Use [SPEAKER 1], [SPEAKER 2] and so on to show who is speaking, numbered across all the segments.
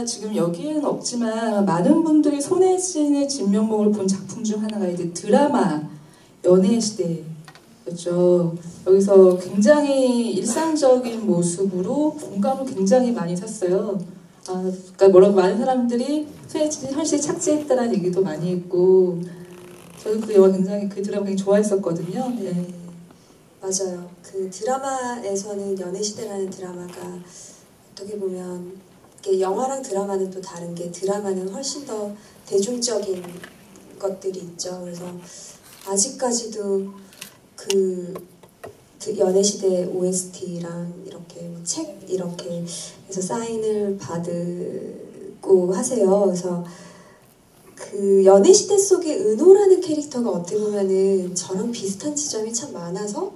[SPEAKER 1] 지금 여기에는 없지만 많은 분들이 손예진의 진면목을 본 작품 중 하나가 이제 드라마 연애의 시대였죠. 여기서 굉장히 일상적인 모습으로 공감을 굉장히 많이 샀어요. 그러니까 뭐라고 많은 사람들이 손예진이 현실에 착지했다는 얘기도 많이 했고, 저도 그 영화 굉장히 그 드라마 굉장히 좋아했었거든요. 네.
[SPEAKER 2] 맞아요. 그 드라마에서는 연애시대라는 드라마가 어떻게 보면 영화랑 드라마는 또 다른 게, 드라마는 훨씬 더 대중적인 것들이 있죠. 그래서 아직까지도 그 연애시대 OST랑 이렇게 책 이렇게 해서 사인을 받고 하세요. 그래서 그 연애시대 속의 은호라는 캐릭터가 어떻게 보면은 저랑 비슷한 지점이 참 많아서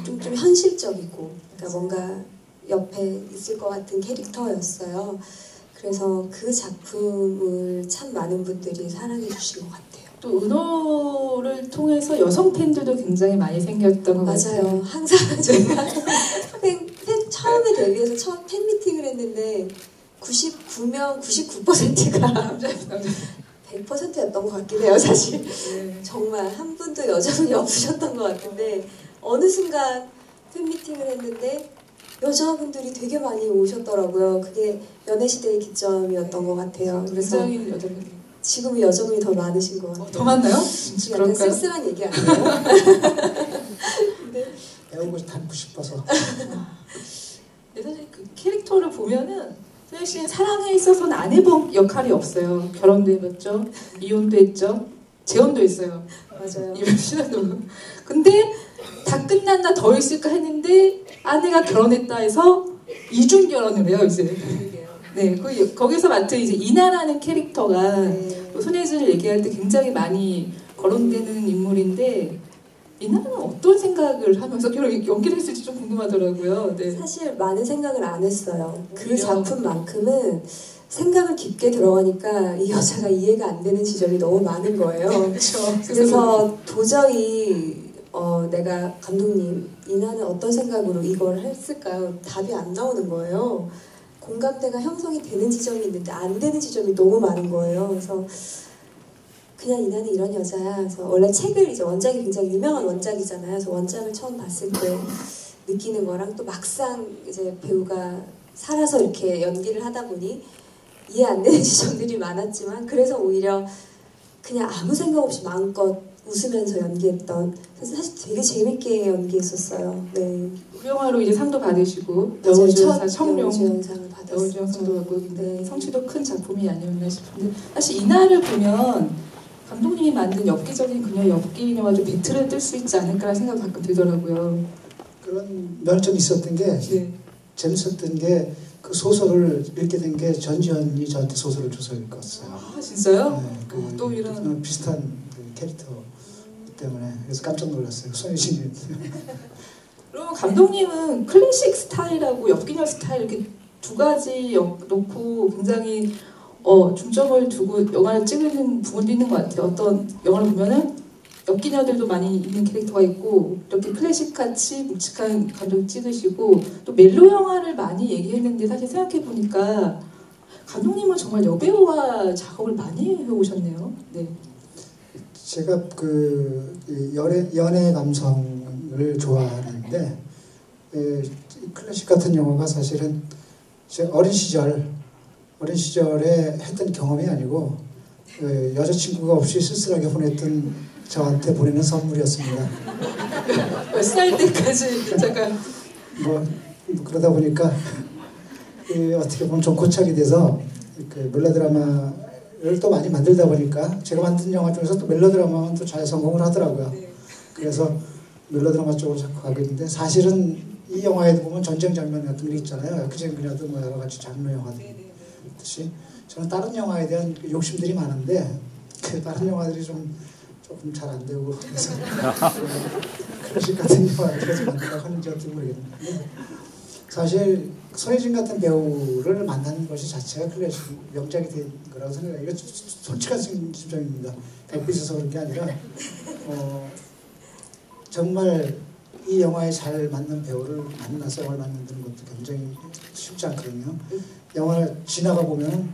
[SPEAKER 2] 좀 현실적이고, 그러니까 뭔가 옆에 있을 것 같은 캐릭터였어요. 그래서 그 작품을 참 많은 분들이 사랑해 주신 것 같아요.
[SPEAKER 1] 또 은호를 통해서 여성 팬들도 굉장히 많이 생겼던 것 같아요.
[SPEAKER 2] 맞아요. 항상 제가 처음에 데뷔해서 처음 팬미팅을 했는데 99%가 100%였던 것 같긴 해요, 사실. 네. 정말 한 분도 여자분이 없으셨던 것 같은데, 어느 순간 팬미팅을 했는데 여자분들이 되게 많이 오셨더라고요. 그게 연애시대의 기점이었던 것 같아요. 그래서 지금은 여자분이 더 많으신 것 같아요.
[SPEAKER 1] 더 많나요?
[SPEAKER 2] 약간 쓸쓸한 얘기 아니에요?
[SPEAKER 3] 근데 배우고 닮고 싶어서.
[SPEAKER 1] 사실 그 캐릭터를 보면은 소연 씨는 사랑에 있어서는 안 해본 역할이 없어요. 결혼도 해봤죠, 이혼도 했죠, 재혼도 했어요.
[SPEAKER 2] 맞아요.
[SPEAKER 1] 이런 신화도. 근데 다 끝났나 더 있을까 했는데 아내가 결혼했다 해서 이중 결혼을 해요, 이제. 네, 거기서 맡은 이제 이나라는 캐릭터가 손예진을 얘기할 때 굉장히 많이 거론되는 인물인데, 이나는 어떤 생각을 하면서 연기를 했을지 좀 궁금하더라고요. 네. 사실
[SPEAKER 2] 많은 생각을 안 했어요. 그 작품만큼은 생각을 깊게 들어가니까 이 여자가 이해가 안 되는 지점이 너무 많은 거예요.
[SPEAKER 1] 그렇죠.
[SPEAKER 2] 그래서 도저히 내가 감독님, 이나는 어떤 생각으로 이걸 했을까요? 답이 안 나오는 거예요. 공감대가 형성이 되는 지점이 있는데 안 되는 지점이 너무 많은 거예요. 그래서 그냥 이나는 이런 여자야. 그래서 원래 책을, 이제 원작이 굉장히 유명한 원작이잖아요. 그래서 원작을 처음 봤을 때 느끼는 거랑 또 막상 이제 배우가 살아서 이렇게 연기를 하다 보니 이해 안 되는 지점들이 많았지만, 그래서 오히려 그냥 아무 생각 없이 마음껏 웃으면서 연기했던, 그래서 사실 되게 재밌게 연기했었어요. 네.
[SPEAKER 1] 그 영화로 이제 상도 받으시고, 여우주연상 청룡
[SPEAKER 2] 여우주연상을 받았어요.
[SPEAKER 1] 여우주연상도 받고, 네. 성취도 큰 작품이 아니었나 싶은데, 사실 이날을 보면 감독님이 만든 엽기적인 그녀의 엽기 영화도 비틀을 뜰 수 있지 않을까라는 생각이 가끔 들더라고요.
[SPEAKER 3] 그런 면점이 있었던 게, 네. 재밌었던 게, 그 소설을 읽게 된 게 전지현이 저한테 소설을 줘서 읽었어요.
[SPEAKER 1] 아, 진짜요?
[SPEAKER 3] 네,
[SPEAKER 1] 또 이런
[SPEAKER 3] 비슷한 그 캐릭터 때문에. 그래서 깜짝 놀랐어요. 손예진이.
[SPEAKER 1] 그럼 감독님은 클래식 스타일하고 엽기녀 스타일 이렇게 두 가지 놓고 굉장히 중점을 두고 영화를 찍는 부분도 있는 것 같아요. 어떤 영화를 보면은 엽기녀들도 많이 있는 캐릭터가 있고, 이렇게 클래식같이 묵직한 감독을 찍으시고, 또 멜로 영화를 많이 얘기했는데, 사실 생각해보니까 감독님은 정말 여배우와 작업을 많이 해오셨네요. 네.
[SPEAKER 3] 제가 그 연애 감성을 좋아하는데, 클래식 같은 영화가 사실은 제 어린 시절에 했던 경험이 아니고, 여자친구가 없이 쓸쓸하게 보냈던 저한테 보내는 선물이었습니다.
[SPEAKER 1] 몇 살 때까지 잠깐
[SPEAKER 3] 뭐 그러다 보니까 어떻게 보면 좀 고착이 돼서 그 멜로드라마를 또 많이 만들다 보니까, 제가 만든 영화 중에서 또 멜로드라마는 또 잘 성공을 하더라고요. 그래서 멜로드라마 쪽으로 자꾸 가고 있는데, 사실은 이 영화에도 보면 전쟁 장면 같은 게 있잖아요. 그전 그녀도 뭐 여러 가지 장르 영화들 있듯이, 저는 다른 영화에 대한 욕심들이 많은데, 그 다른 영화들이 조금 잘 안 되고, 그래서 클래식 같은 영화를 계속 만들려고 하는지 어떻게 모르겠는데, 사실 손예진 같은 배우를 만나는 것이 자체가 클래식 명작이 된 거라고 생각해요. 이거 솔직한 심정입니다. 갖고 있어서 그런 게 아니라, 정말 이 영화에 잘 맞는 배우를 만나서 영화를 만드는 것도 굉장히 쉽지 않거든요. 영화를 지나가 보면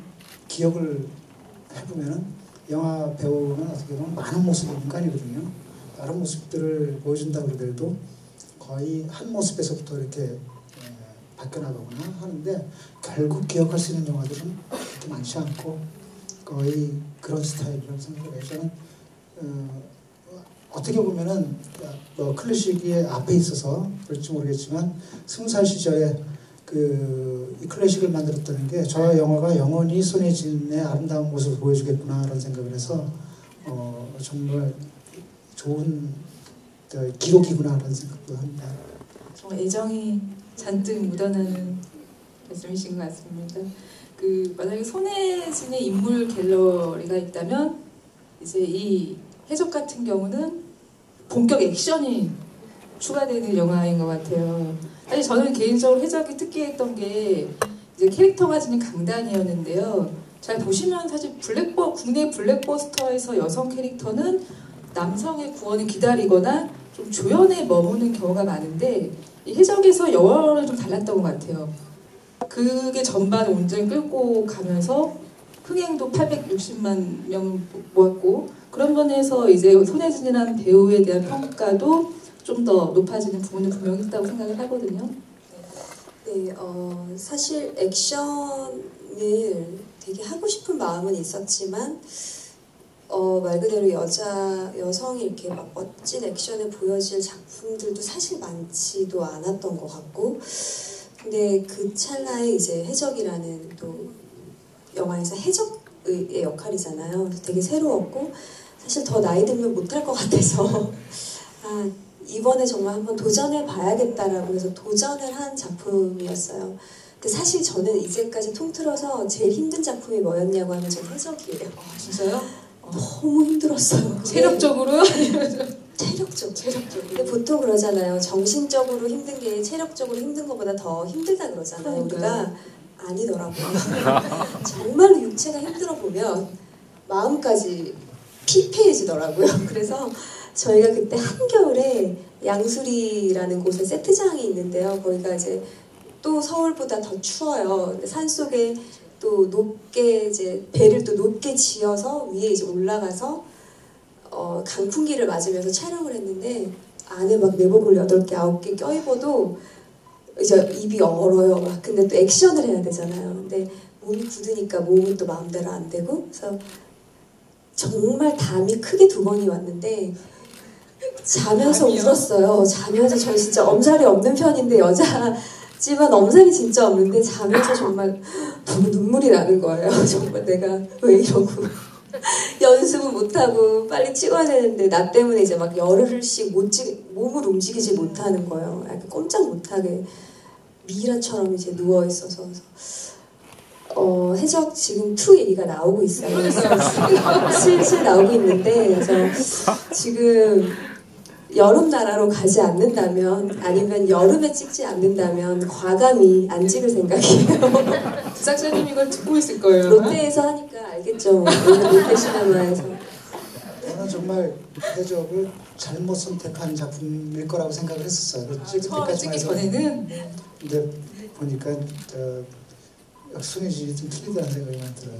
[SPEAKER 3] 기억을 해보면 영화 배우는 어떻게 보면 많은 모습의 인간이거든요. 다른 모습들을 보여준다고 그러더라도 거의 한 모습에서부터 이렇게 바뀌어나가거나 하는데 결국 기억할 수 있는 영화들은 그렇게 많지 않고 거의 그런 스타일이라고 생각을 해요. 저는 어떻게 보면은 뭐 클래식이 앞에 있어서 그럴지 모르겠지만 20살 시절에 이 클래식을 만들었다는 게 저 영화가 영원히 손예진의 아름다운 모습을 보여주겠구나라는 생각을 해서 정말 좋은 기록이구나라는 생각도 합니다.
[SPEAKER 1] 정말 애정이 잔뜩 묻어나는 말씀이신 것 같습니다. 만약에 손예진의 인물 갤러리가 있다면 이제 이 해적 같은 경우는 본격 액션이 추가되는 영화인 것 같아요. 사실 저는 개인적으로 해적이 특기했던 게 이제 캐릭터가 지닌 강단이었는데요. 잘 보시면 사실 국내 블랙버스터에서 여성 캐릭터는 남성의 구원을 기다리거나 좀 조연에 머무는 경우가 많은데 이 해적에서 여론은 좀 달랐던 것 같아요. 그게 전반 온전히 끌고 가면서 흥행도 860만 명 모았고 그런 면에서 이제 손예진이라는 배우에 대한 평가도 좀 더 높아지는 부분도 분명히 있다고 생각을 하거든요.
[SPEAKER 2] 네, 사실 액션을 되게 하고 싶은 마음은 있었지만 말 그대로 여성이 이렇게 막 멋진 액션을 보여질 작품들도 사실 많지도 않았던 것 같고 근데 그 찰나에 이제 해적이라는 또 영화에서 해적의 역할이잖아요. 되게 새로웠고 사실 더 나이 들면 못할 것 같아서 이번에 정말 한번 도전해 봐야겠다라고 해서 도전을 한 작품이었어요. 근데 사실 저는 이제까지 통틀어서 제일 힘든 작품이 뭐였냐고 하면 전 해적이에요.
[SPEAKER 1] 진짜요?
[SPEAKER 2] 너무 힘들었어요.
[SPEAKER 1] 체력적으로요?
[SPEAKER 2] 체력적으로. 근데 보통 그러잖아요. 정신적으로 힘든 게 체력적으로 힘든 것보다 더 힘들다 그러잖아요. 우리가 아니더라고요. 정말로 육체가 힘들어 보면 마음까지 피폐해지더라고요. 그래서 저희가 그때 한겨울에 양수리라는 곳에 세트장이 있는데요. 거기가 이제 또 서울보다 더 추워요. 근데 산속에 또 높게 이제 배를 또 높게 지어서 위에 이제 올라가서 강풍기를 맞으면서 촬영을 했는데 안에 막 내복을 8개, 9개 껴입어도 이제 입이 얼어요. 막 근데 또 액션을 해야 되잖아요. 근데 몸이 굳으니까 몸은 또 마음대로 안 되고 그래서 정말 담이 크게 2번이 왔는데 자면서 울었어요. 자면서 저 진짜 엄살이 없는 편인데 여자지만 엄살이 진짜 없는데 자면서 정말 너무 눈물이 나는 거예요. 정말 내가 왜 이러고 연습은 못하고 빨리 찍어야 되는데 나 때문에 이제 막 열흘씩 몸을 움직이지 못하는 거예요. 약간 꼼짝 못하게 미라처럼 이제 누워 있어서 해적 지금 2 얘기가 나오고 있어요. 슬슬 나오고 있는데 그래서 지금 여름 나라로 가지 않는다면 아니면 여름에 찍지 않는다면 과감히 안 찍을 생각이에요.
[SPEAKER 1] 제작자님 이걸 듣고 있을 거예요.
[SPEAKER 2] 롯데에서 하니까 알겠죠. 롯데 시네마에서.
[SPEAKER 3] 저는 정말 해적을 잘못 선택한 작품일 거라고 생각을 했었어요.
[SPEAKER 1] 처음에 찍기 전에는
[SPEAKER 3] 근데 보니까 손예진이 좀 틀리다는 생각이 많이 들어요.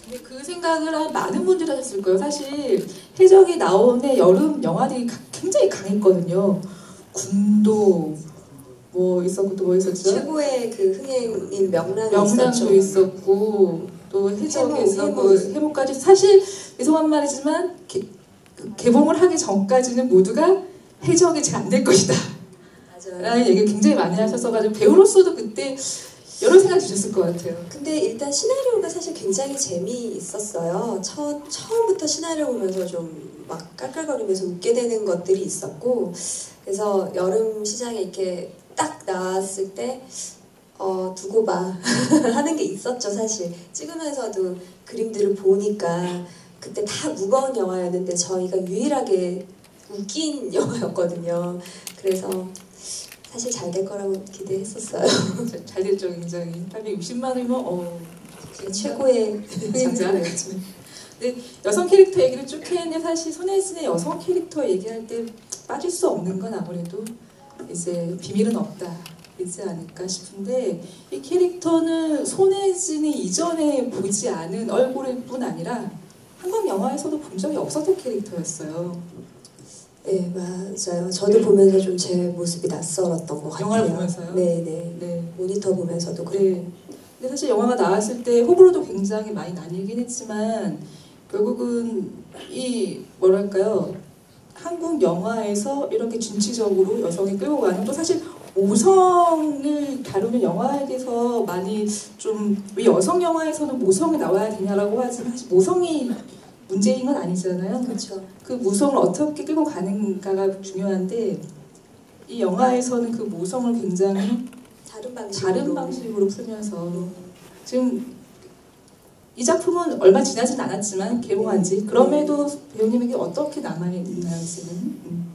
[SPEAKER 1] 근데 그 생각을 한 많은 분들이 하셨을 거예요. 사실 해적이 나오는 여름 영화들이 굉장히 강했거든요. 군도 뭐 있었고 또 뭐 있었죠?
[SPEAKER 2] 최고의 그 흥행인
[SPEAKER 1] 명랑도 있었고 또 해적이 있었고 해모까지 사실 죄송한 말이지만 개봉을 하기 전까지는 모두가 해적이 잘 안 될 것이다.
[SPEAKER 2] 맞아요.
[SPEAKER 1] 라는 얘기를 굉장히 많이 하셨어가지고 배우로서도 그때 여러 생각이 드셨을 것 같아요.
[SPEAKER 2] 근데 일단 시나리오가 사실 굉장히 재미있었어요. 처음부터 시나리오 보면서 좀 막 깔깔거리면서 웃게 되는 것들이 있었고 그래서 여름 시장에 이렇게 딱 나왔을 때 두고 봐 하는 게 있었죠. 사실 찍으면서도 그림들을 보니까 그때 다 무거운 영화였는데 저희가 유일하게 웃긴 영화였거든요. 그래서 사실 잘 될 거라고 기대했었어요.
[SPEAKER 1] 잘 됐죠, 굉장히. 860만 원이면
[SPEAKER 2] 최고의
[SPEAKER 1] 장자였지만. 근데 여성 캐릭터 얘기를 쭉 했는데 사실 손예진의 여성 캐릭터 얘기할 때 빠질 수 없는 건 아무래도 이제 비밀은 없다 있지 않을까 싶은데 이 캐릭터는 손예진이 이전에 보지 않은 얼굴일 뿐 아니라 한국 영화에서도 본 적이 없었던 캐릭터였어요.
[SPEAKER 2] 네, 맞아요. 저도 보면서 좀 제 모습이 낯설었던 것 같아요.
[SPEAKER 1] 영화를 보면서요?
[SPEAKER 2] 네. 모니터 보면서도 그렇고.
[SPEAKER 1] 네. 근데 사실 영화가 나왔을 때 호불호도 굉장히 많이 나뉘긴 했지만 결국은 이 뭐랄까요 한국 영화에서 이렇게 진취적으로 여성이 끌고 가는 또 사실 모성을 다루는 영화에 대해서 많이 좀 왜 여성 영화에서는 모성이 나와야 되냐라고 하지만 사실 모성이 문제인 건 아니잖아요.
[SPEAKER 2] 그렇죠.
[SPEAKER 1] 그 모성을 어떻게 끌고 가는가가 중요한데 이 영화에서는 그 모성을 굉장히 다른 방식으로 풀면서 지금 이 작품은 얼마 지나진 않았지만 개봉한 지 그럼에도 배우님에게 어떻게 남아있나요 지금?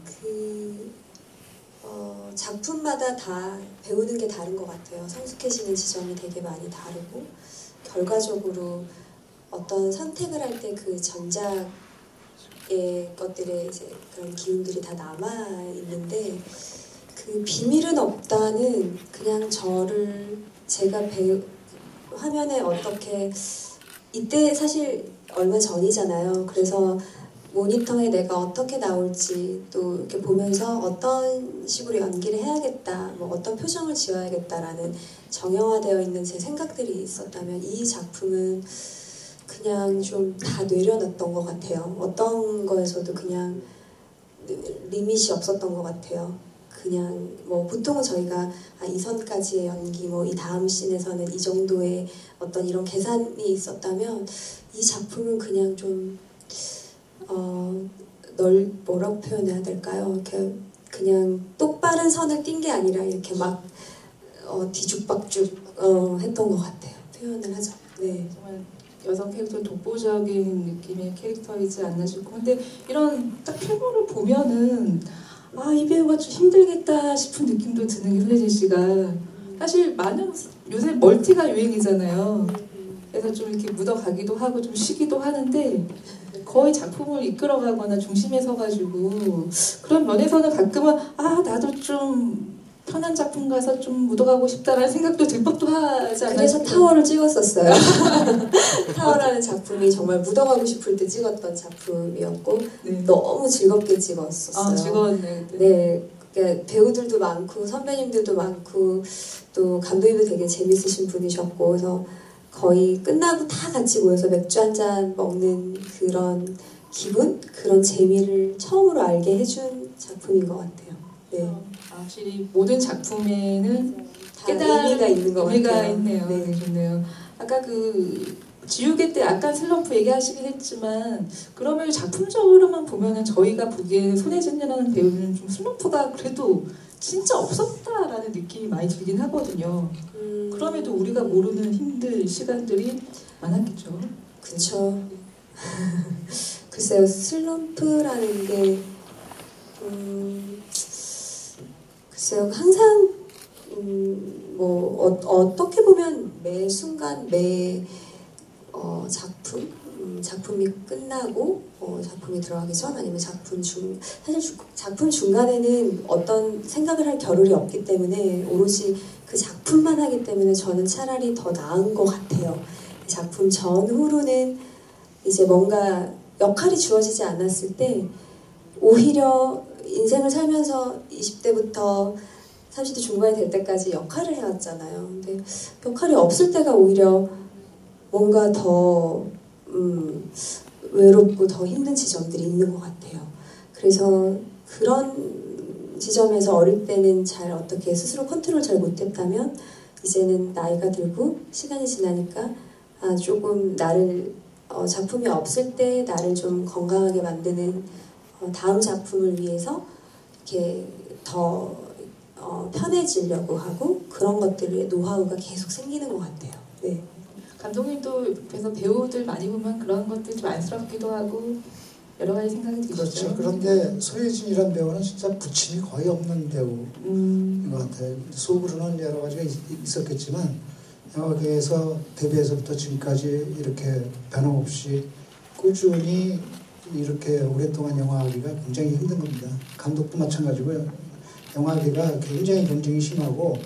[SPEAKER 2] 작품마다 다 배우는 게 다른 것 같아요. 성숙해지는 지점이 되게 많이 다르고 결과적으로 어떤 선택을 할 때 그 전작의 것들의 이제 그런 기운들이 다 남아 있는데 그 비밀은 없다는 그냥 제가 화면에 어떻게 이때 사실 얼마 전이잖아요. 그래서 모니터에 내가 어떻게 나올지 또 이렇게 보면서 어떤 식으로 연기를 해야겠다, 뭐 어떤 표정을 지어야겠다라는 정형화되어 있는 제 생각들이 있었다면 이 작품은 그냥 좀 다 내려놨던 것 같아요. 어떤 거에서도 그냥 리밋이 없었던 것 같아요. 그냥 뭐 보통은 저희가 이 선까지의 연기, 뭐 이 다음 씬에서는 이 정도의 어떤 이런 계산이 있었다면 이 작품은 그냥 좀 뭐라고 표현해야 될까요? 이렇게 그냥 똑바른 선을 띈 게 아니라 이렇게 막 뒤죽박죽 했던 것 같아요. 표현을 하자. 네.
[SPEAKER 1] 정말 여성 캐릭터 독보적인 느낌의 캐릭터이지 않나 싶고 근데 이런 딱 필모를 보면은 이 배우가 좀 힘들겠다 싶은 느낌도 드는 게 손예진 씨가 사실 많은 요새 멀티가 유행이잖아요. 그래서 좀 이렇게 묻어가기도 하고 좀 쉬기도 하는데 거의 작품을 이끌어가거나 중심에 서가지고 그런 면에서는 가끔은 나도 좀 편한 작품 가서 좀 묻어가고 싶다라는 생각도 들 법도 하지 않나요?
[SPEAKER 2] 그래서 타워를 찍었었어요. 타워라는 작품이 정말 묻어가고 싶을 때 찍었던 작품이었고
[SPEAKER 1] 네.
[SPEAKER 2] 너무 즐겁게 찍었었어요.
[SPEAKER 1] 즐거웠네.
[SPEAKER 2] 네. 그러니까 배우들도 많고 선배님들도 많고 또 감독님도 되게 재밌으신 분이셨고 그래서 거의 끝나고 다 같이 모여서 맥주 한잔 먹는 그런 기분? 그런 재미를 처음으로 알게 해준 작품인 것 같아요. 네.
[SPEAKER 1] 확실히 모든 작품에는
[SPEAKER 2] 다 의미가 있는 것 같아요.
[SPEAKER 1] 있네요.
[SPEAKER 2] 네.
[SPEAKER 1] 좋네요. 아까 지우개 때 약간 슬럼프 얘기하시긴 했지만 그러면 작품적으로만 보면은 저희가 보기에 손예진이라는 배우는 좀 슬럼프가 그래도 진짜 없었다라는 느낌이 많이 들긴 하거든요. 그럼에도 우리가 모르는 힘들 시간들이 많았겠죠.
[SPEAKER 2] 그쵸. 글쎄요, 슬럼프라는 게 글쎄요, 항상 어떻게 보면 매 순간 매 작품이 끝나고 작품이 들어가기 전 아니면 사실 작품 중간에는 어떤 생각을 할 겨를이 없기 때문에 오로지 그 작품만 하기 때문에 저는 차라리 더 나은 것 같아요. 작품 전후로는 이제 뭔가 역할이 주어지지 않았을 때 오히려 인생을 살면서 20대부터 30대 중반이 될 때까지 역할을 해왔잖아요. 근데 역할이 없을 때가 오히려 뭔가 더 외롭고 더 힘든 지점들이 있는 것 같아요. 그래서 그런 지점에서 어릴 때는 잘 어떻게 스스로 컨트롤 잘 못했다면 이제는 나이가 들고 시간이 지나니까 조금 나를 작품이 없을 때 나를 좀 건강하게 만드는 다음 작품을 위해서 이렇게 더 편해지려고 하고 그런 것들의 노하우가 계속 생기는 것 같아요. 네.
[SPEAKER 1] 감독님도 그래서 배우들 많이 보면 그런 것들이 좀 안쓰럽기도 하고 여러 가지 생각이 드시죠?
[SPEAKER 3] 그렇죠. 그런데 손예진이라는 배우는 진짜 부침이 거의 없는 배우인 것 같아요. 속으로는 여러 가지가 있었겠지만 영화계에서 데뷔해서부터 지금까지 이렇게 변함없이 꾸준히 이렇게 오랫동안 영화하기가 굉장히 힘든 겁니다. 감독도 마찬가지고요. 영화계가 굉장히 경쟁이 심하고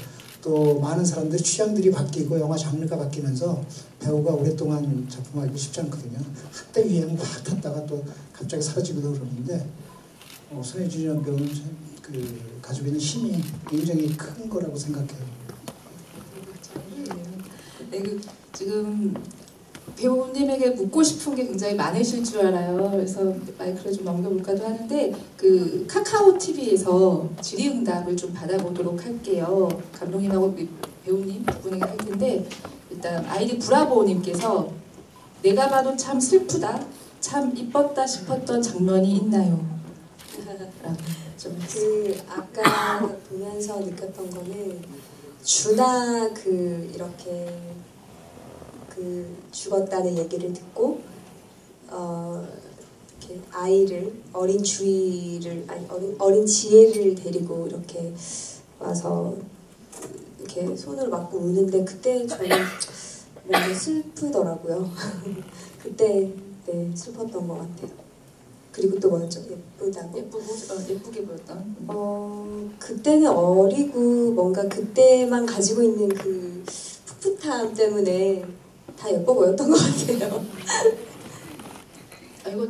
[SPEAKER 3] 또 많은 사람들의 취향들이 바뀌고 영화 장르가 바뀌면서 배우가 오랫동안 작품하기 쉽지 않거든요. 한때 유행 막 탔다가 또 갑자기 사라지기도 그러는데 손예진 배우는 가지고 있는 힘이 굉장히 큰 거라고 생각해요.
[SPEAKER 1] 네, 지금 배우님에게 묻고 싶은 게 굉장히 많으실 줄 알아요. 그래서 마이크를 좀 넘겨볼까도 하는데 카카오 TV에서 질의응답을 좀 받아보도록 할게요. 감독님하고 배우님 두 분에게 할 텐데 일단 아이디 브라보님께서 내가 봐도 참 슬프다, 참 이뻤다 싶었던 장면이 있나요? 라고 좀
[SPEAKER 2] 아까 보면서 느꼈던 거는 주나 이렇게 죽었다는 얘기를 듣고 이렇게 아이를 어린 지혜를 데리고 이렇게 와서 이렇게 손을 맞고 우는데 그때 저는 뭔가 슬프더라고요. 그때 네, 슬펐던 것 같아요. 그리고 또 뭐였죠? 예쁘다고?
[SPEAKER 1] 예쁘게 보였던?
[SPEAKER 2] 그때는 어리고 뭔가 그때만 가지고 있는 그 풋풋함 때문에 다 예뻐 보였던 것 같아요.
[SPEAKER 1] 이거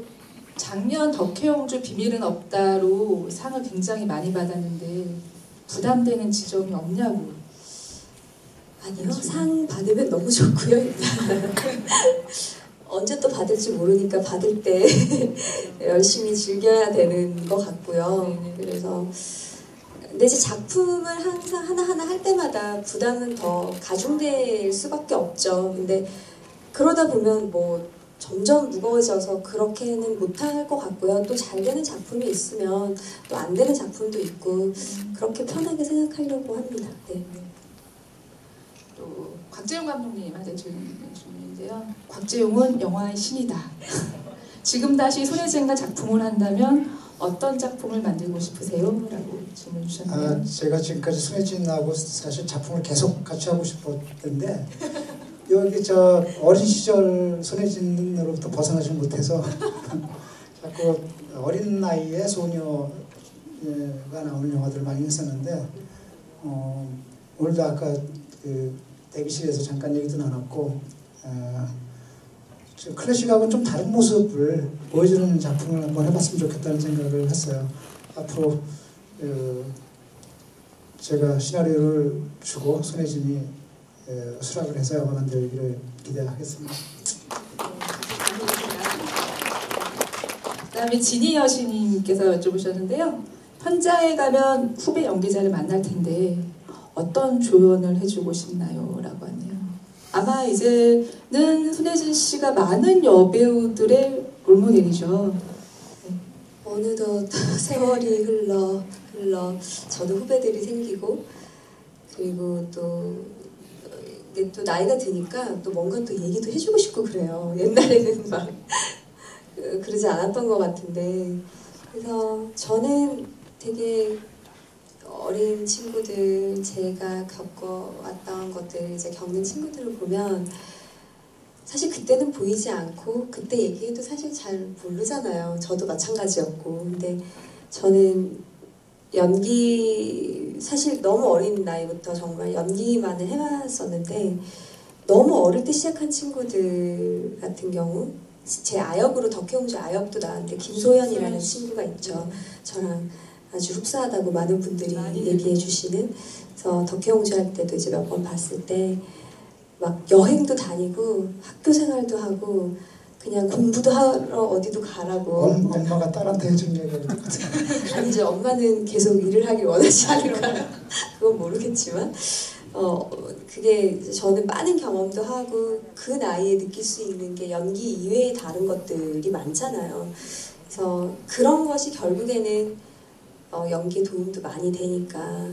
[SPEAKER 1] 작년 덕혜옹주 비밀은 없다로 상을 굉장히 많이 받았는데 부담되는 지점이 없냐고.
[SPEAKER 2] 아니요, 상 받으면 너무 좋고요. 일단 언제 또 받을지 모르니까 받을 때 열심히 즐겨야 되는 것 같고요. 그래서 근데 이제 작품을 항상 하나하나 할 때마다 부담은 더 가중될 수밖에 없죠. 근데 그러다 보면 뭐 점점 무거워져서 그렇게는 못할 것 같고요. 또 잘 되는 작품이 있으면 또 안 되는 작품도 있고 그렇게 편하게 생각하려고 합니다. 네.
[SPEAKER 1] 또 곽재용 감독님한테 질문인데요. 곽재용은 영화의 신이다. 지금 다시 손예진과 작품을 한다면 어떤 작품을 만들고 싶으세요? 라고 질문 주셨네요.
[SPEAKER 3] 제가 지금까지 손예진하고 사실 작품을 계속 같이 하고 싶었는데 여기 어린 시절 손예진으로부터 벗어나지 못해서 자꾸 어린 나이에 소녀가 나오는 영화들을 많이 했었는데 오늘도 아까 대기실에서 잠깐 얘기도 나눴고 클래식하고는 좀 다른 모습을 보여주는 작품을 한번 해봤으면 좋겠다는 생각을 했어요. 앞으로 제가 시나리오를 주고 손예진이 수락을 해서 영화 만들기를 기대하겠습니다.
[SPEAKER 1] 그 다음에 진희 여신님께서 여쭤보셨는데요. 현장에 가면 후배 연기자를 만날 텐데 어떤 조언을 해주고 싶나요? 라고 하네요. 아마 이제는 손예진 씨가 많은 여배우들의 롤모델이죠.
[SPEAKER 2] 어느덧 세월이 흘러 저도 후배들이 생기고 그리고 또 나이가 드니까 또 뭔가 또 얘기도 해주고 싶고 그래요. 옛날에는 막 그러지 않았던 것 같은데 그래서 저는 되게 어린 친구들 제가 겪어왔던 것들 이제 겪는 친구들을 보면 사실 그때는 보이지 않고 그때 얘기해도 사실 잘 모르잖아요. 저도 마찬가지였고 근데 저는 연기 사실 너무 어린 나이부터 정말 연기만을 해왔었는데 너무 어릴 때 시작한 친구들 같은 경우 제 아역으로 덕혜옹주 아역도 나왔는데 김소연이라는 친구가 있죠. 저랑 아주 흡사하다고 많은 분들이 얘기해 주시는 그래서 덕혜옹주 할 때도 이제 몇 번 봤을 때 막 여행도 다니고 학교 생활도 하고 그냥 공부도 하러 어디도 가라고
[SPEAKER 3] 엄마가 딸한테 해준 얘기가 똑같아요.
[SPEAKER 2] 아니죠. 엄마는 계속 일을 하길 원하지 않을까 그건 모르겠지만 그게 저는 많은 경험도 하고 그 나이에 느낄 수 있는 게 연기 이외에 다른 것들이 많잖아요. 그래서 그런 것이 결국에는 연기에 도움도 많이 되니까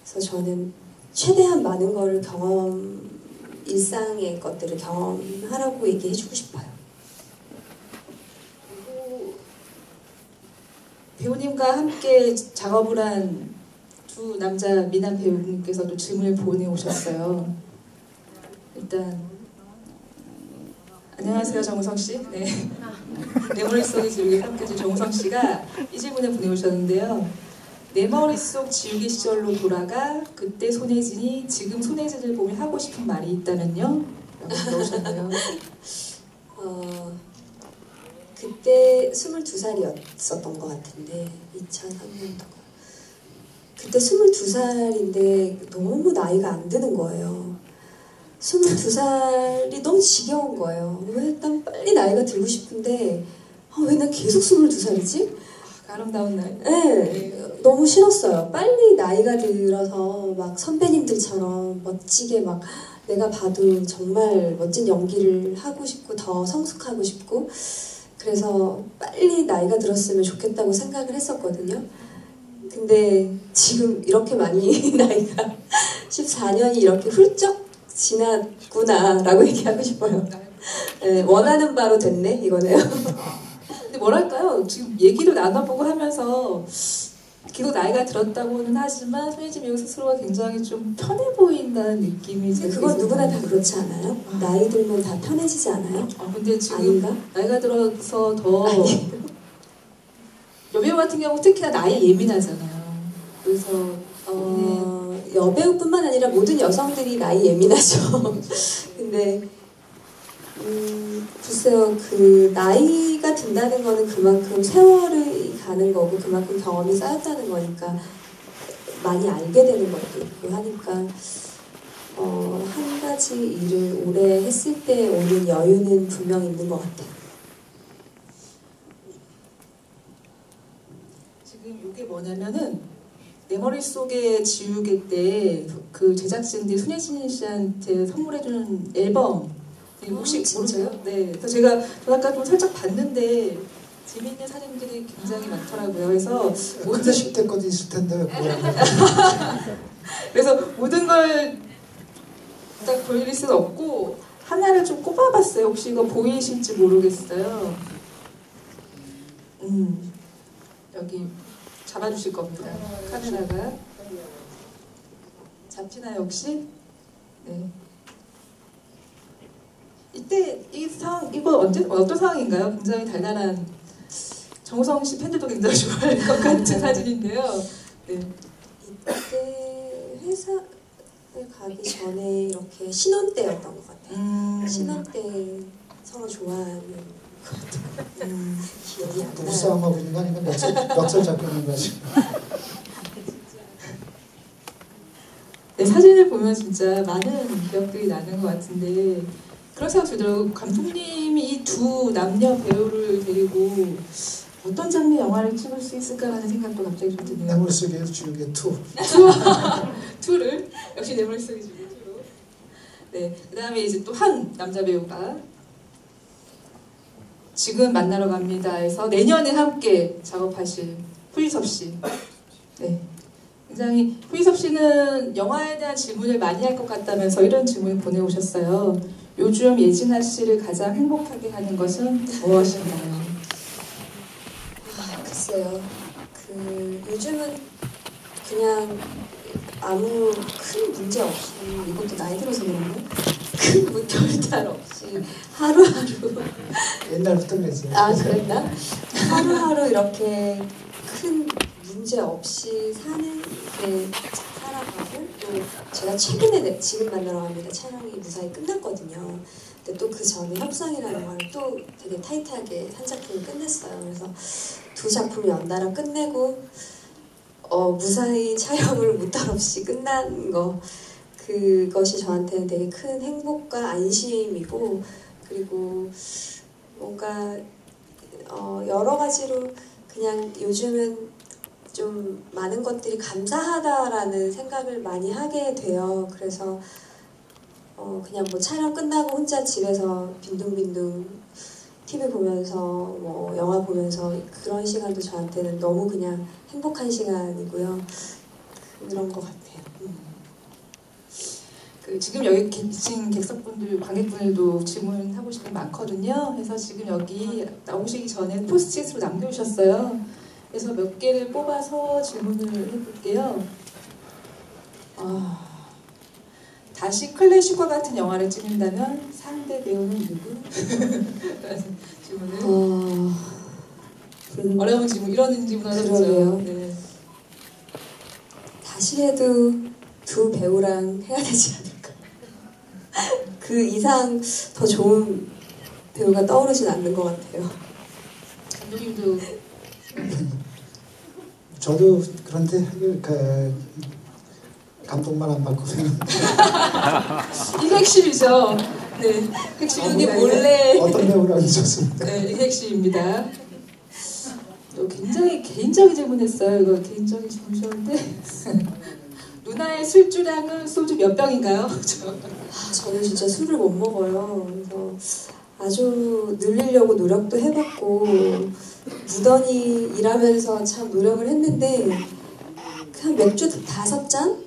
[SPEAKER 2] 그래서 저는 최대한 많은 거를 일상의 것들을 경험하라고 얘기해주고 싶어요.
[SPEAKER 1] 그리고 배우님과 함께 작업을 한 두 남자 미남 배우님께서도 질문을 보내오셨어요. 일단 안녕하세요 정우성 씨. 네. 내 머릿속에 지우개 함께해준 정우성 씨가 이 질문을 보내오셨는데요. 내 머릿속 지우개 시절로 돌아가 그때 손예진이 지금 손예진을 보며 하고 싶은 말이 있다면요? 라고 물어보셨네요.
[SPEAKER 2] 그때 22살이었었던 것 같은데 2003년도가 그때 22살인데 너무 나이가 안 드는 거예요. 22살이 너무 지겨운 거예요. 왜 난 빨리 나이가 들고 싶은데 왜 난 계속 22살이지?
[SPEAKER 1] 아름다운 날.
[SPEAKER 2] 네, 너무 싫었어요. 빨리 나이가 들어서 막 선배님들처럼 멋지게 막 내가 봐도 정말 멋진 연기를 하고 싶고 더 성숙하고 싶고 그래서 빨리 나이가 들었으면 좋겠다고 생각을 했었거든요. 근데 지금 이렇게 많이 나이가 14년이 이렇게 훌쩍 지났구나라고 얘기하고 싶어요. 네, 원하는 바로 됐네 이거네요.
[SPEAKER 1] 근데 뭐랄까요? 지금 얘기를 나눠보고 하면서 계속 나이가 들었다고는 하지만 손예진 배우 스스로가 굉장히 좀 편해 보인다는 느낌이
[SPEAKER 2] 그건 누구나 다 그렇지 않아요? 나이 들면 다 편해지지 않아요?
[SPEAKER 1] 근데 지금
[SPEAKER 2] 아닌가?
[SPEAKER 1] 나이가 들어서 더 여배우 같은 경우 특히나 나이에 예민하잖아요. 그래서
[SPEAKER 2] 여배우뿐만 아니라 모든 여성들이 나이 예민하죠. 근데 글쎄요, 그 나이가 든다는 거는 그만큼 세월이 가는 거고 그만큼 경험이 쌓였다는 거니까 많이 알게 되는 것도 있고 하니까 한 가지 일을 오래 했을 때 오는 여유는 분명히 있는 것 같아요.
[SPEAKER 1] 지금 이게 뭐냐면은 내 머릿속에 지우개 때 그 제작진들이 손예진 씨한테 선물해주는 앨범 혹시
[SPEAKER 2] 진짜요?
[SPEAKER 1] 모르세요? 네. 그래서 제가 아까 좀 살짝 봤는데 재미있는 사진들이 굉장히 많더라고요. 그래서
[SPEAKER 3] 근데 10대 것도 있을 텐데 왜 그걸
[SPEAKER 1] 그래서 모든 걸 딱 보여드릴 수는 없고 하나를 좀 꼽아봤어요. 혹시 이거 보이실지 모르겠어요. 여기 잡아주실 겁니다. 카메라가 잡히나요 혹시? 네. 이때 이거 어떤 상황인가요? 굉장히 달달한 정우성 씨 팬들도 굉장히 좋아할 것 같은 사진인데요. 네.
[SPEAKER 2] 이때 회사에 가기 전에 이렇게 신혼 때였던 것 같아요. 신혼 때 서로 좋아하는 것 같아요. 기억이 안 나요.
[SPEAKER 3] 부부싸움하고 있는 거 아닌가? 멱살 잡고 있는 거야 지금.
[SPEAKER 1] 네, 사진을 보면 진짜 많은 기억들이 나는 것 같은데 그런 생각 들더라고요. 감독님이 이 두 남녀 배우를 데리고 어떤 장르의 영화를 찍을 수 있을까라는 생각도 갑자기 좀 드네요.
[SPEAKER 3] 내 머릿속에 지우개 2.
[SPEAKER 1] 투를 역시 내 머릿속에 지우개 2로. 네, 그 다음에 이제 또 한 남자 배우가 지금 만나러 갑니다 해서 내년에 함께 작업하실 후이섭 씨. 네. 굉장히 후이섭 씨는 영화에 대한 질문을 많이 할 것 같다면서 이런 질문을 보내오셨어요. 요즘 예진아 씨를 가장 행복하게 하는 것은 무엇인가요?
[SPEAKER 2] 글쎄요. 요즘은 그냥 아무 큰 문제 없이 이것도 나이 들어서 그런가? 큰 별탈 없이 하루하루
[SPEAKER 3] 옛날부터 그랬어요.
[SPEAKER 2] 그랬나? 하루하루 이렇게 큰 문제 없이 사는 게 살아가고 또 제가 최근에 지금 만나러 갑니다 촬영이 무사히 끝났거든요. 근데 또 그 전에 협상이라는 영화를 또 되게 타이트하게 한 작품을 끝냈어요. 그래서 두 작품을 연달아 끝내고 무사히 촬영을 무탈 없이 끝난 거 그것이 저한테는 되게 큰 행복과 안심이고 그리고 뭔가 여러 가지로 그냥 요즘은 좀 많은 것들이 감사하다라는 생각을 많이 하게 돼요. 그래서 그냥 뭐 촬영 끝나고 혼자 집에서 빈둥빈둥 TV 보면서 뭐 영화 보면서 그런 시간도 저한테는 너무 그냥 행복한 시간이고요. 그런 것 같아요.
[SPEAKER 1] 지금 여기 계신 객석분들, 관객분들도 질문하고 싶은 게 많거든요. 그래서 지금 여기 나오시기 전에 포스트잇으로 남겨주셨어요. 그래서 몇 개를 뽑아서 질문을 해볼게요. 다시 클래식과 같은 영화를 찍는다면 상대 배우는 누구? 질문을. 어려운 질문, 이런 질문 하셨죠.
[SPEAKER 2] 그러게요.
[SPEAKER 1] 네.
[SPEAKER 2] 다시 해도 두 배우랑 해야 되지 않을까. 그 이상 더 좋은 배우가 떠오르진 않는 것 같아요.
[SPEAKER 1] 감독님도
[SPEAKER 3] 저도 그런데 그 감독만 안 바꾸면
[SPEAKER 1] 이게 핵심이죠. 네, 핵심 이게 몰래
[SPEAKER 3] 어떤 배우를 앉았습니다.
[SPEAKER 1] 네, 이게 핵심입니다. 또 굉장히 개인적인 질문했어요. 이거 개인적인 질문이었는데 누나의 술주량은 소주 몇 병인가요?
[SPEAKER 2] 저는 진짜 술을 못 먹어요. 그래서 아주 늘리려고 노력도 해봤고 무던히 일하면서 참 노력을 했는데 그냥 맥주 5잔?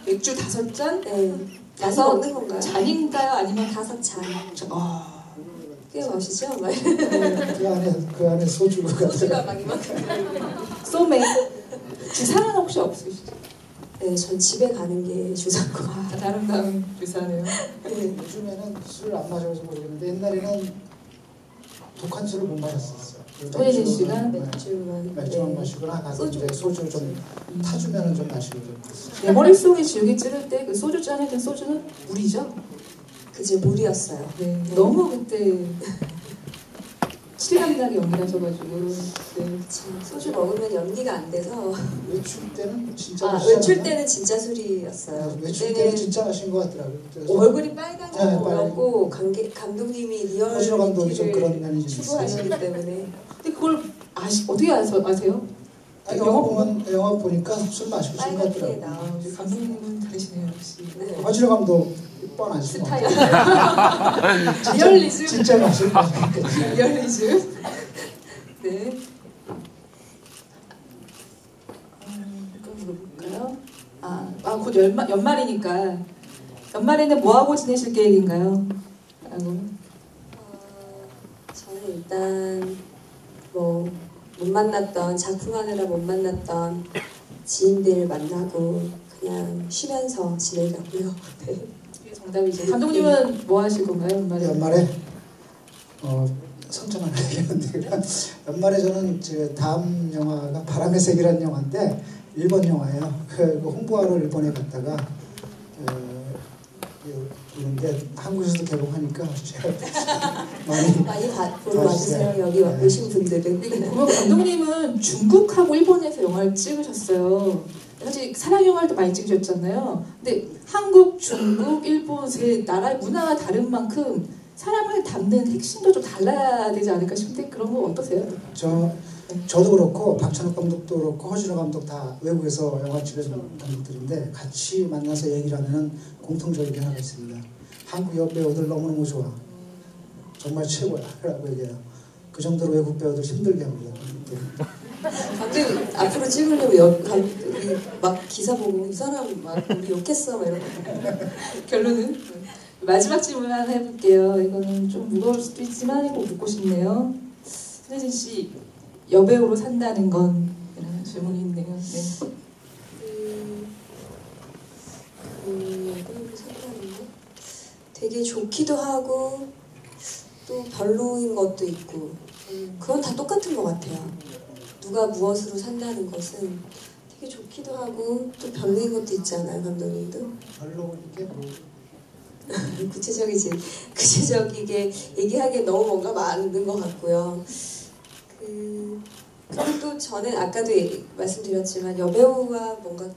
[SPEAKER 1] 맥주 5잔?
[SPEAKER 2] 네. 많이
[SPEAKER 1] 5
[SPEAKER 2] 먹는 건가요?
[SPEAKER 1] 잔인가요? 아니면
[SPEAKER 2] 5잔. 꽤
[SPEAKER 1] 네.
[SPEAKER 2] 마시죠?
[SPEAKER 3] 그 안에 소주가
[SPEAKER 2] 소주가 막 이만큼.
[SPEAKER 1] 소맥. 주사는 혹시 없으시죠?
[SPEAKER 2] 네, 전 집에 가는 게 주사인 것 같아요.
[SPEAKER 1] 아, 아름다운 주사네요.
[SPEAKER 2] 네.
[SPEAKER 3] 요즘에는 술을 안 마셔서 모르겠는데 옛날에는 독한 술을 못 마셨었어요.
[SPEAKER 1] 손예진 씨가
[SPEAKER 2] 맥주만.
[SPEAKER 3] 맥주만
[SPEAKER 2] 네.
[SPEAKER 3] 마시거나 가끔 이제 소주 좀 타주면은 좀 마시고 좀.
[SPEAKER 1] 내 머릿속에 지우개 찌를 때 그 소주 잔에 든 소주는 물이죠?
[SPEAKER 2] 그제 물이었어요.
[SPEAKER 1] 네. 너무 그때 치감나게 연기하셔가지고 네.
[SPEAKER 2] 참, 소주 먹으면 연기가 안 돼서
[SPEAKER 3] 외출 때는 진짜
[SPEAKER 2] 외출 때는 진짜 술이었어요.
[SPEAKER 3] 외출 때는
[SPEAKER 2] 그때는
[SPEAKER 3] 진짜 마신 것 같더라고요. 그래서
[SPEAKER 2] 얼굴이 빨갛게
[SPEAKER 3] 네,
[SPEAKER 2] 먹었고 감독님이 리얼
[SPEAKER 3] 허진호 감독이 좀
[SPEAKER 2] 연기를
[SPEAKER 3] 그런 면이 좀
[SPEAKER 2] 추구하시기
[SPEAKER 3] 있어요.
[SPEAKER 2] 때문에
[SPEAKER 1] 근데 그걸 어떻게 아세요?
[SPEAKER 3] 영화 보니까 술 마시고 싶은 것
[SPEAKER 2] 빨갛게
[SPEAKER 3] 같더라고요.
[SPEAKER 2] 나오고
[SPEAKER 1] 감독님은 다르시네요 역시.
[SPEAKER 2] 네.
[SPEAKER 3] 허진호 감독 뻔하시죠.
[SPEAKER 1] 스타일. 리얼리즘.
[SPEAKER 3] 진짜 마시는 거 같아요.
[SPEAKER 1] 리얼리즘. 네. 이거 물어볼까요? 곧 연말이니까 연말에는 뭐 하고 지내실 계획인가요? 라고.
[SPEAKER 2] 저는 일단 뭐 못 만났던 작품 하느라 못 만났던 지인들 만나고 그냥 쉬면서 지내려고요. 네.
[SPEAKER 1] 이게 정답이죠. 감독님은 뭐 하실 건가요?
[SPEAKER 3] 연말에 선정을 하겠는데 연말에 저는 이제 다음 영화가 바람의 색이라는 영화인데 일본 영화예요. 그 홍보하러 일본에 갔다가 그런데 한국에서도 개봉하니까
[SPEAKER 2] 많이 보러 와주세요. 여기 오신 분들은.
[SPEAKER 1] 보면 감독님은 중국하고 일본에서 영화를 찍으셨어요. 사실 사랑 영화도 많이 찍으셨잖아요. 근데 한국, 중국, 일본 세 나라의 문화가 다른 만큼 사람을 담는 핵심도 좀 달라야 되지 않을까 싶은데 그런 거 어떠세요?
[SPEAKER 3] 저도 그렇고 박찬욱 감독도 그렇고 허진호 감독 다 외국에서 영화 찍은 감독들인데 같이 만나서 얘기를 하면 공통적인 게 하나 있습니다. 한국 여배우들 너무너무 좋아. 정말 최고야 라고 얘기해요. 그 정도로 외국 배우들 힘들게 합니다.
[SPEAKER 2] 감독 앞으로 찍으려면 감독이 막 기사 보고 이 사람 막 우리 욕했어 막 이런 거.
[SPEAKER 1] 결론은 마지막 질문 하나 해볼게요. 이거는 좀 무거울 수도 있지만 이거 묻고 싶네요. 손예진 씨 여배우로 산다는 건 이런 질문이 있네요. 네.
[SPEAKER 2] 여배우로 산다는 거 되게 좋기도 하고 또 별로인 것도 있고 그건 다 똑같은 것 같아요. 누가 무엇으로 산다는 것은 되게 좋기도 하고 또 별로인 것도 있잖아요. 감독님도
[SPEAKER 3] 별로 이게 뭐
[SPEAKER 2] 구체적이게 얘기하기에 너무 뭔가 많은 것 같고요. 그리고 또 저는 아까도 말씀드렸지만 여배우와 뭔가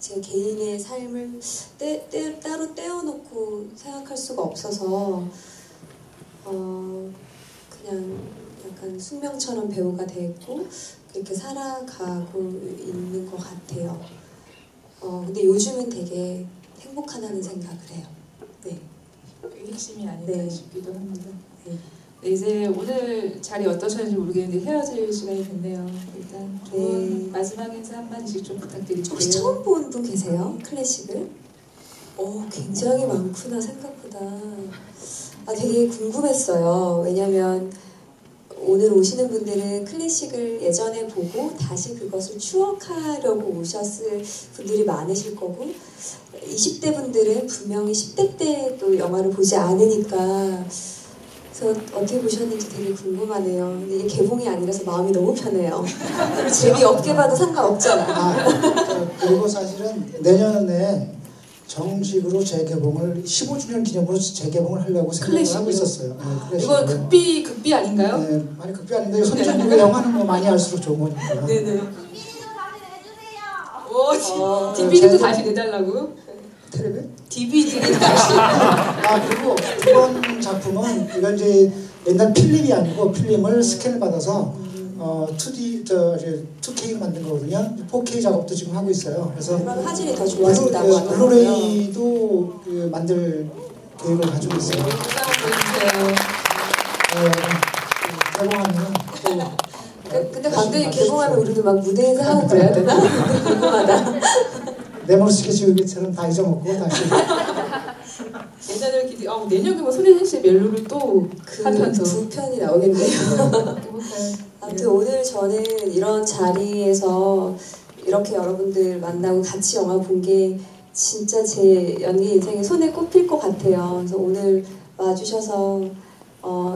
[SPEAKER 2] 제 개인의 삶을 따로 떼어놓고 생각할 수가 없어서 그냥 약간 숙명처럼 배우가 됐고 그렇게 살아가고 있는 것 같아요. 근데 요즘은 되게 행복하다는 생각을 해요. 네.
[SPEAKER 1] 그게 핵심이 아닐까
[SPEAKER 2] 네.
[SPEAKER 1] 싶기도 합니다.
[SPEAKER 2] 네.
[SPEAKER 1] 네, 이제 오늘 자리 어떠셨는지 모르겠는데 헤어질 시간이 됐네요. 일단 두 분
[SPEAKER 2] 네.
[SPEAKER 1] 마지막 인사 한마디씩 좀 부탁드릴게요.
[SPEAKER 2] 혹시 처음 본 분 계세요? 클래식을? 굉장히 많구나 생각보다. 되게 궁금했어요. 왜냐면 오늘 오시는 분들은 클래식을 예전에 보고 다시 그것을 추억하려고 오셨을 분들이 많으실 거고 20대 분들은 분명히 10대 때 또 영화를 보지 않으니까 그래서 그래서 어떻게 보셨는지 되게 궁금하네요. 근데 이게 개봉이 아니라서 마음이 너무 편해요. 재미없게 봐도 상관없잖아.
[SPEAKER 3] 그리고 사실은 내년에 정식으로 재개봉을 15주년 기념으로 재개봉을 하려고 생각을 하고 있었어요. 네,
[SPEAKER 1] 이건 극비 아닌가요?
[SPEAKER 3] 네, 아니 극비 아닌데 손정국의 영화는 뭐 많이 할수록 좋은 거니까.
[SPEAKER 2] 네네.
[SPEAKER 1] 오, DVD도 다시 내달라고?
[SPEAKER 3] 텔레비?
[SPEAKER 1] DVD를 다시.
[SPEAKER 3] 그리고 이번 작품은 이건 이제 옛날 필름이 아니고 필름을 스캔을 받아서 2K 만든 거거든요. 4K 작업도 지금 하고 있어요. 그래서
[SPEAKER 2] 그럼 화질이 더 좋아진다고 하더라고요.
[SPEAKER 3] 블루레이도 만들 계획을 가지고 있어요. 개봉하면
[SPEAKER 2] 근데 감독님 개봉하면 우리도 막 무대에서 하고 그래야 되나? 궁금하다.
[SPEAKER 3] 내 머릿속에 지우개처럼 다 잊어먹고 다시.
[SPEAKER 1] 내년을 내년에 손혜진 씨의 멜로를 또 하면서
[SPEAKER 2] 두 편이 나오겠네요. 아무튼 오늘 저는 이런 자리에서 이렇게 여러분들 만나고 같이 영화 본 게 진짜 제 연기 인생에 손에 꼽힐 것 같아요. 그래서 오늘 와주셔서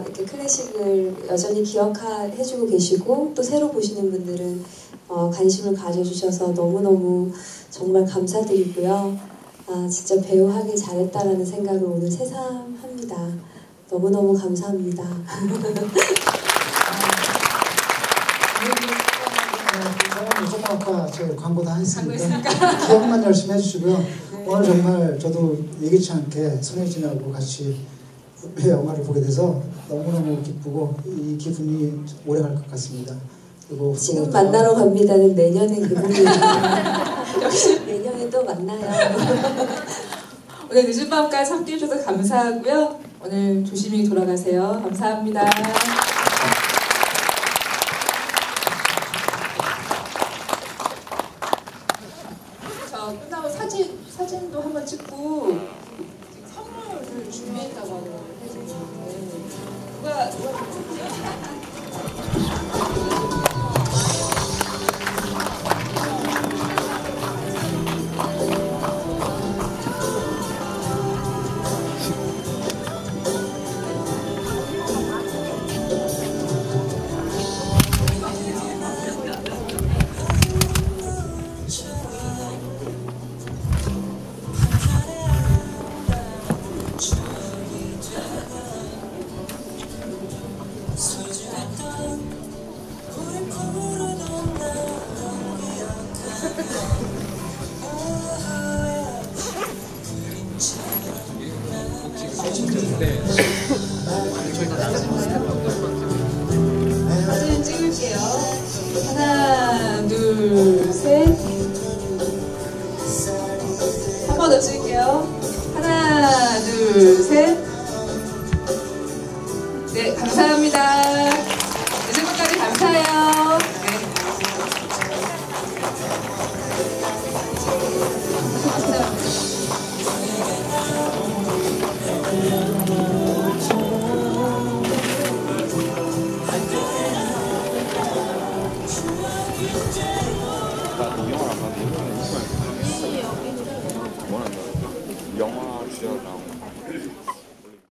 [SPEAKER 2] 이렇게 클래식을 여전히 기억해주고 계시고 또 새로 보시는 분들은 관심을 가져주셔서 너무너무 정말 감사드리고요. 진짜 배우 하길 잘했다라는 생각을 오늘 새삼합니다. 너무너무 감사합니다.
[SPEAKER 3] 조금 아까 제 광고 다 했으니까 기억만 열심히 해주시고요. 오늘 정말 저도 예기치 않게 손혜진하고 같이 영화를 보게 돼서 너무너무 기쁘고 이 기분이 오래 갈 것 같습니다. 그리고
[SPEAKER 2] 지금 만나러 갑니다는 내년에 그분이 역시 내년에 또 만나요.
[SPEAKER 1] 오늘 늦은 밤까지 함께해 주셔서 감사하고요. 오늘 조심히 돌아가세요. 감사합니다. 끝나고 사진도 한번 찍고 선물을 준비했다고 하거든요. 누가 사진 찍을게요. 하나, 둘, 셋. 한 번 더 찍을게요. 하나, 둘, 셋. 네, 감사합니다. 늦은 분까지 감사해요. 네.
[SPEAKER 4] 나 동영을 안 봤는데 원한다.